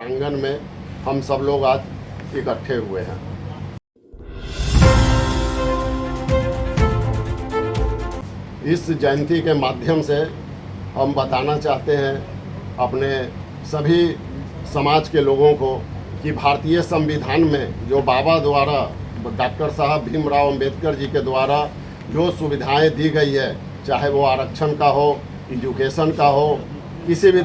आंगन में हम सब लोग आज इकट्ठे हुए हैं। इस जयंती के माध्यम से हम बताना चाहते हैं अपने सभी समाज के लोगों को कि भारतीय संविधान में जो बाबा द्वारा डॉक्टर साहब भीमराव अंबेडकर जी के द्वारा जो सुविधाएं दी गई है, चाहे वो आरक्षण का हो, एजुकेशन का हो, किसी भी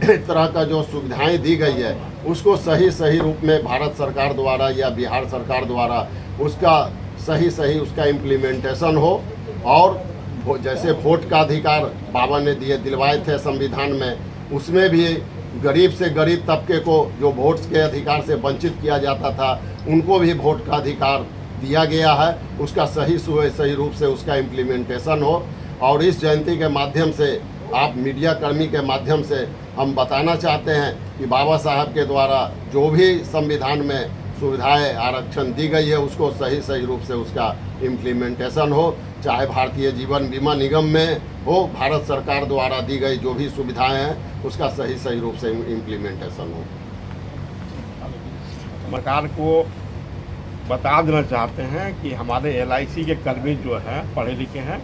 तरह का जो सुविधाएं दी गई है उसको सही रूप में भारत सरकार द्वारा या बिहार सरकार द्वारा उसका सही उसका इम्प्लीमेंटेशन हो। और जैसे वोट का अधिकार बाबा ने दिलवाए थे संविधान में, उसमें भी गरीब से गरीब तबके को जो वोट के अधिकार से वंचित किया जाता था उनको भी वोट का अधिकार दिया गया है, उसका सही रूप से उसका इम्प्लीमेंटेशन हो। और इस जयंती के माध्यम से आप मीडिया कर्मी के माध्यम से हम बताना चाहते हैं कि बाबा साहब के द्वारा जो भी संविधान में सुविधाएं आरक्षण दी गई है उसको सही रूप से उसका इम्प्लीमेंटेशन हो, चाहे भारतीय जीवन बीमा निगम में हो, भारत सरकार द्वारा दी गई जो भी सुविधाएं हैं उसका सही रूप से इम्प्लीमेंटेशन हो। सरकार को बता देना चाहते हैं कि हमारे LIC के कर्मी जो हैं पढ़े लिखे हैं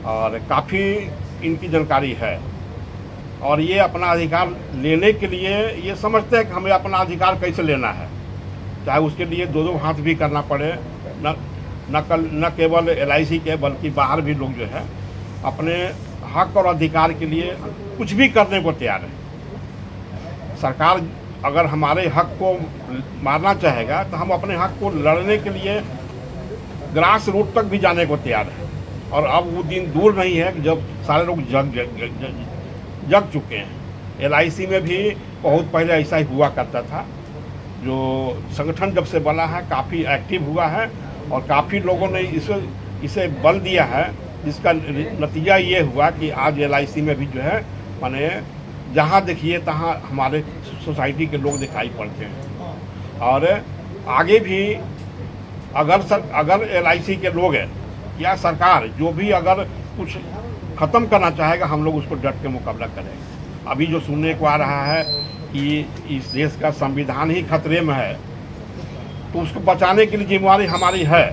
और काफ़ी इनकी जानकारी है और ये अपना अधिकार लेने के लिए ये समझते हैं कि हमें अपना अधिकार कैसे लेना है, चाहे उसके लिए दो हाथ भी करना पड़े। न केवल LIC के बल्कि बाहर भी लोग जो है अपने हक और अधिकार के लिए कुछ भी करने को तैयार है। सरकार अगर हमारे हक को मारना चाहेगा तो हम अपने हक को लड़ने के लिए ग्रास रूट तक भी जाने को तैयार है। और अब वो दिन दूर नहीं है जब सारे लोग जग चुके हैं। LIC में भी बहुत पहले ऐसा ही हुआ करता था। जो संगठन जब से बना है काफ़ी एक्टिव हुआ है और काफ़ी लोगों ने इसे बल दिया है, जिसका नतीजा ये हुआ कि आज LIC में भी जो है माने जहाँ देखिए तहाँ हमारे सोसाइटी के लोग दिखाई पड़ते हैं। और आगे भी अगर LIC के लोग हैं या सरकार जो भी अगर कुछ ख़त्म करना चाहेगा हम लोग उसको डट के मुकाबला करेंगे। अभी जो सुनने को आ रहा है कि इस देश का संविधान ही खतरे में है, तो उसको बचाने के लिए जिम्मेवारी हमारी है,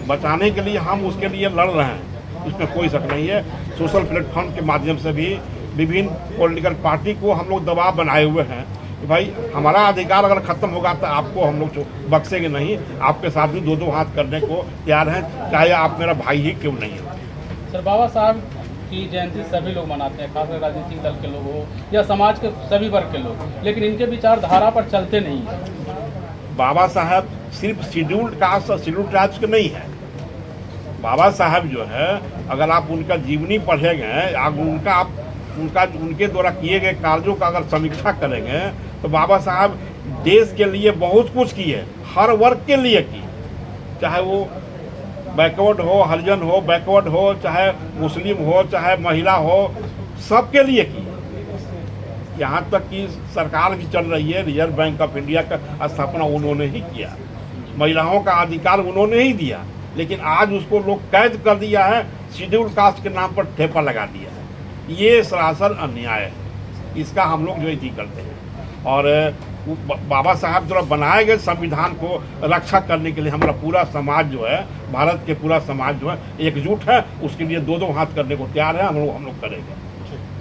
बचाने के लिए हम उसके लिए लड़ रहे हैं, उसमें कोई शक नहीं है। सोशल प्लेटफॉर्म के माध्यम से भी विभिन्न पॉलिटिकल पार्टी को हम लोग दबाव बनाए हुए हैं कि भाई हमारा अधिकार अगर ख़त्म होगा तो आपको हम लोग बख्शेंगे नहीं, आपके साथ भी दो हाथ करने को तैयार हैं, चाहे आप मेरा भाई ही क्यों नहीं है। सर, बाबा साहब की जयंती सभी लोग मनाते हैं, खासकर राजनीतिक दल के लोग हो या समाज के सभी वर्ग के लोग, लेकिन इनके विचारधारा पर चलते नहीं हैं। बाबा साहब सिर्फ शेड्यूल्ड कास्ट और शेड्यूल्ड ट्राइब्स के नहीं है। बाबा साहब जो है अगर आप उनका जीवनी पढ़ेंगे, उनके द्वारा किए गए कार्यों का अगर समीक्षा करेंगे तो बाबा साहब देश के लिए बहुत कुछ किए, हर वर्ग के लिए की, चाहे वो बैकवर्ड हो, हरिजन हो, बैकवर्ड हो, चाहे मुस्लिम हो, चाहे महिला हो, सबके लिए की। यहाँ तक कि सरकार भी चल रही है, रिजर्व बैंक ऑफ इंडिया का स्थापना उन्होंने ही किया, महिलाओं का अधिकार उन्होंने ही दिया, लेकिन आज उसको लोग कैद कर दिया है, शेड्यूल कास्ट के नाम पर ठेपा लगा दिया है। ये सरासर अन्याय है, इसका हम लोग जो है करते हैं। और बाबा साहब द्वारा बनाए गए संविधान को रक्षा करने के लिए हमारा पूरा समाज जो है, भारत के पूरा समाज जो है एकजुट है, उसके लिए दो हाथ करने को तैयार है, हम लोग करेंगे।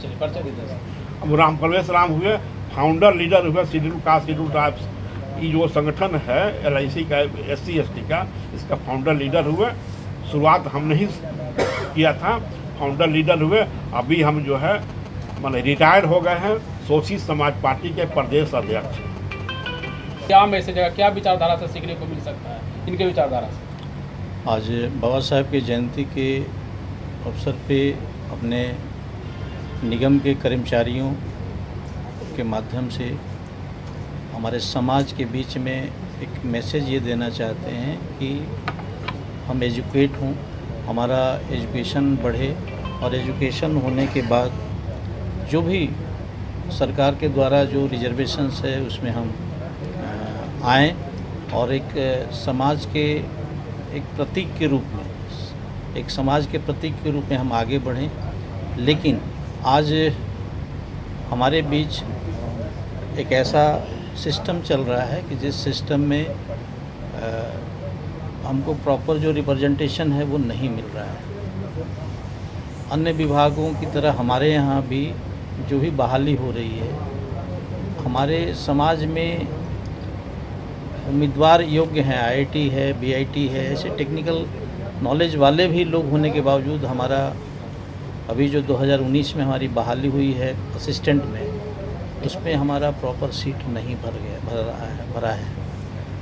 चलिए परिचय दीजिए सर। अब राम परवेश राम हुए, फाउंडर लीडर हुए शेड्यूल कास्ट शेड्यूल ट्राइब्स, ये जो संगठन है LIC का SC ST का, इसका फाउंडर लीडर हुए। शुरुआत हमने ही किया था, फाउंडर लीडर हुए। अभी हम जो है माने रिटायर्ड हो गए हैं, सोशलिस्ट समाज पार्टी के प्रदेश अध्यक्ष। क्या मैसेज है, क्या विचारधारा से सीखने को मिल सकता है इनके विचारधारा से? आज बाबा साहब की जयंती के अवसर पे अपने निगम के कर्मचारियों के माध्यम से हमारे समाज के बीच में एक मैसेज ये देना चाहते हैं कि हम एजुकेट हों, हमारा एजुकेशन बढ़े और एजुकेशन होने के बाद जो भी सरकार के द्वारा जो रिजर्वेशंस है उसमें हम आएँ और एक समाज के एक प्रतीक के रूप में हम आगे बढ़ें। लेकिन आज हमारे बीच एक ऐसा सिस्टम चल रहा है कि जिस सिस्टम में हमको प्रॉपर जो रिप्रेजेंटेशन है वो नहीं मिल रहा है। अन्य विभागों की तरह हमारे यहाँ भी जो भी बहाली हो रही है, हमारे समाज में उम्मीदवार योग्य हैं, आईआईटी है, बीआईटी है, ऐसे टेक्निकल नॉलेज वाले भी लोग होने के बावजूद हमारा अभी जो 2019 में हमारी बहाली हुई है असिस्टेंट में, उसमें हमारा प्रॉपर सीट नहीं भरा है।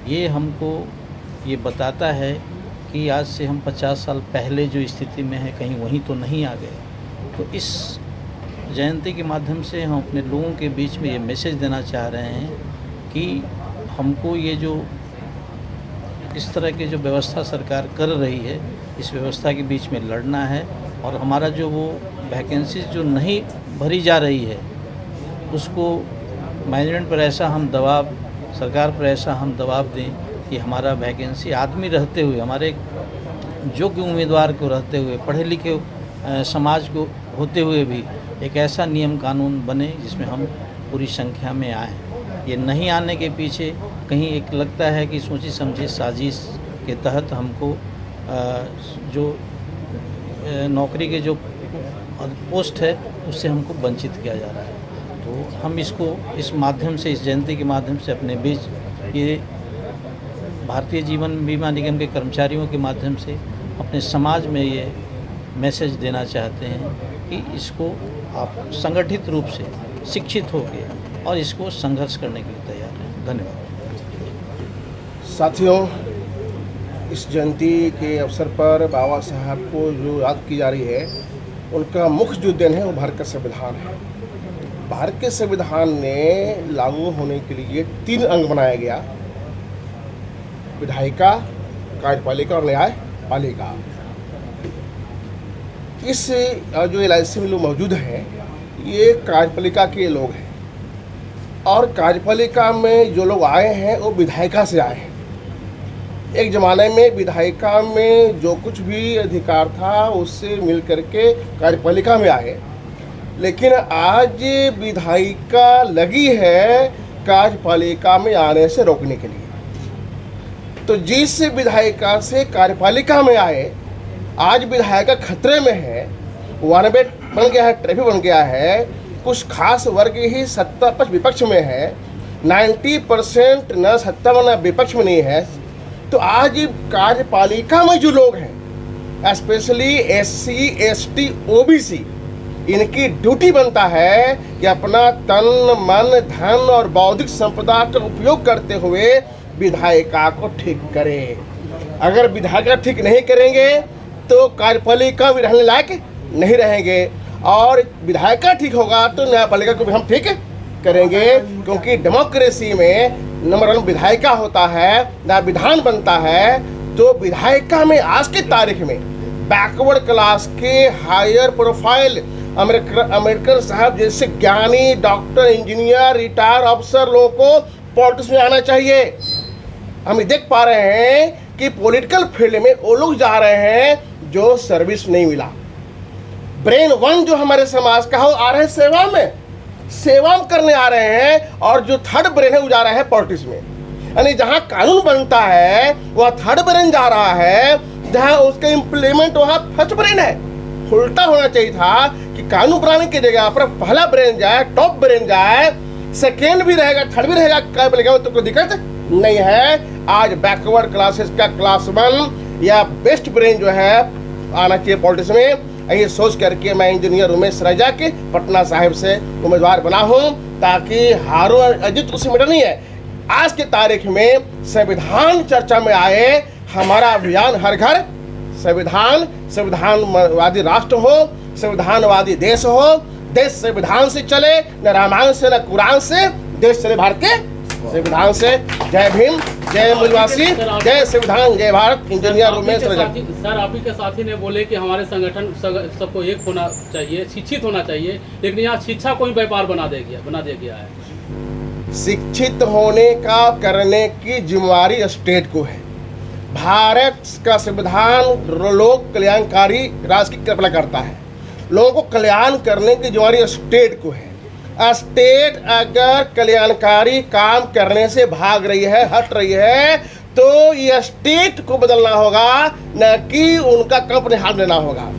ये हमको ये बताता है कि आज से हम 50 साल पहले जो स्थिति में है कहीं वहीं तो नहीं आ गए। तो इस जयंती के माध्यम से हम अपने लोगों के बीच में ये मैसेज देना चाह रहे हैं कि हमको ये जो इस तरह की जो व्यवस्था सरकार कर रही है, इस व्यवस्था के बीच में लड़ना है और हमारा जो वो वैकेंसीज जो नहीं भरी जा रही है उसको मैनेजमेंट पर ऐसा हम दबाव, सरकार पर ऐसा हम दबाव दें कि हमारा वैकेंसी आदमी रहते हुए, हमारे योग्य उम्मीदवार को रहते हुए, पढ़े लिखे समाज को होते हुए भी एक ऐसा नियम कानून बने जिसमें हम पूरी संख्या में आएँ। ये नहीं आने के पीछे कहीं एक लगता है कि सोची समझी साजिश के तहत हमको जो नौकरी के जो पोस्ट है उससे हमको वंचित किया जा रहा है। तो हम इसको इस माध्यम से, इस जयंती के माध्यम से अपने बीच ये भारतीय जीवन बीमा निगम के कर्मचारियों के माध्यम से अपने समाज में ये मैसेज देना चाहते हैं कि इसको आप संगठित रूप से शिक्षित होकर और इसको संघर्ष करने के लिए तैयार हैं। धन्यवाद। साथियों, इस जयंती के अवसर पर बाबा साहब को जो याद की जा रही है, उनका मुख्य जो दिन है वो भारत का संविधान है। भारत के संविधान ने लागू होने के लिए 3 अंग बनाया गया: विधायिका, कार्यपालिका और न्यायपालिका। इस जो LIC में लोग मौजूद हैं ये कार्यपालिका के लोग हैं और कार्यपालिका में जो लोग आए हैं वो विधायिका से आए हैं। एक ज़माने में विधायिका में जो कुछ भी अधिकार था उससे मिल करके कार्यपालिका में आए, लेकिन आज विधायिका लगी है कार्यपालिका में आने से रोकने के लिए। तो जिस विधायिका से कार्यपालिका में आए, आज विधायिका खतरे में है, वन वे बन गया है, ट्रैफिक बन गया है, कुछ खास वर्ग ही सत्ता पक्ष विपक्ष में है, 90% न सत्ता में न विपक्ष में नहीं है। तो आज कार्यपालिका में जो लोग हैं, स्पेशली SC, ST, OBC, इनकी ड्यूटी बनता है कि अपना तन, मन, धन और बौद्धिक संपदा का उपयोग करते हुए विधायिका को ठीक करें। अगर विधायिका ठीक नहीं करेंगे तो कार्यपालिका भी रहने लायक नहीं रहेंगे और विधायिका ठीक होगा तो न्यायपालिका को भी हम ठीक करेंगे, क्योंकि डेमोक्रेसी में नंबर 1 विधायिका होता है, ना विधान बनता है। तो विधायिका में आज की तारीख में बैकवर्ड क्लास के हायर प्रोफाइल अमेरिकन साहब जैसे ज्ञानी, डॉक्टर, इंजीनियर, रिटायर अफसर लोगों को पॉलिटिक्स में आना चाहिए। हम देख पा रहे हैं कि पॉलिटिकल फील्ड में वो लोग जा रहे हैं जो सर्विस नहीं मिला। ब्रेन 1 जो हमारे समाज का है वो आ रहे हैं सेवा करने आ रहे हैं, और जो थर्ड ब्रेन है वो जा रहा है पॉलिटिक्स में। यानी जहां कानून बनता है वह थर्ड ब्रेन जा रहा है, जहां उसका इम्प्लीमेंट वहां फर्स्ट ब्रेन है। उल्टा होना चाहिए था कि कानून बनाने की जगह पर पहला ब्रेन जाए, टॉप ब्रेन जाए, सेकेंड भी रहेगा, थर्ड भी रहेगा, क्या बोलेगा तो कोई दिक्कत नहीं है। आज बैकवर्ड क्लासेस का क्लास 1 या बेस्ट ब्रेन जो है आना चाहिए पॉलिटिक्स में। ये सोच करके मैं इंजीनियर उमेश राजा के पटना साहिब से उम्मीदवार बना हूँ, ताकि हारो अजीत उसी में नहीं है। आज के तारीख में संविधान चर्चा में आए, हमारा अभियान हर घर संविधान, संविधानवादी राष्ट्र हो, संविधानवादी देश हो, देश संविधान से चले, न रामायण से न कुरान से, देश चले भारत के संविधान से। जय भीम, जय मूलवासी, जय संविधान, जय भारत। इंजीनियर उमेश राजा। सर, आप ही के साथी ने बोले कि हमारे संगठन सबको एक होना चाहिए, शिक्षित होना चाहिए, लेकिन यहाँ शिक्षा को ही व्यापार बना दिया गया है। शिक्षित होने का करने की जिम्मेवारी स्टेट को है। भारत का संविधान लोक कल्याणकारी राष्ट्र की कल्पना करता है, लोगों को कल्याण करने की जिम्मेवारी स्टेट को है। स्टेट अगर कल्याणकारी काम करने से भाग रही है, हट रही है, तो ये स्टेट को बदलना होगा, न कि उनका कंपनी हाथ लेना होगा।